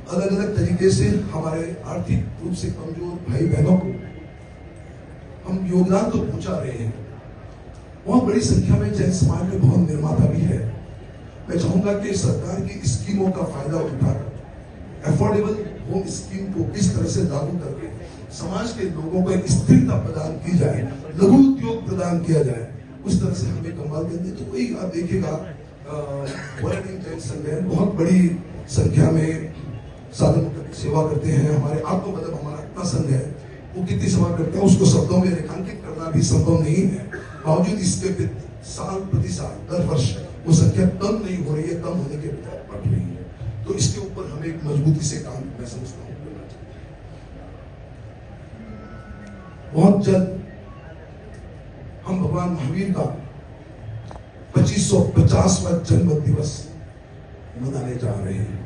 अलग अलग तरीके से हमारे आर्थिक रूप से कमजोर भाई बहनों को हम योगदान तो पहुंचा रहे हैं। बहुत बड़ी संख्या में जैन समाज में भवन निर्माता भी है। मैं चाहूंगा कि सरकार की स्कीमों का फायदा उठाकर अफोर्डेबल होम स्कीम को इस तरह से लागू करके समाज के लोगों को एक स्थिरता प्रदान की जाए, लघु उद्योग प्रदान किया जाए, उस तरह से हमें कमाल देंगे। तो वही आप देखिएगा जैन संघ है, बहुत बड़ी संख्या में साधन सेवा करते हैं। हमारे आपको मतलब हमारा इतना संघ है, वो कितनी सेवा करते हैं उसको शब्दों में रेखांकित करना भी संभव नहीं है। बावजूद इसके साल प्रति साल दर वर्ष वो संख्या कम नहीं हो रही है, कम होने के बजाय बढ़ रही है। तो इसके ऊपर हमें एक मजबूती से काम मैं समझता हूँ करना चाहिए। बहुत जल्द हम भगवान महावीर का 2550वां जन्म दिवस मनाने जा रहे हैं।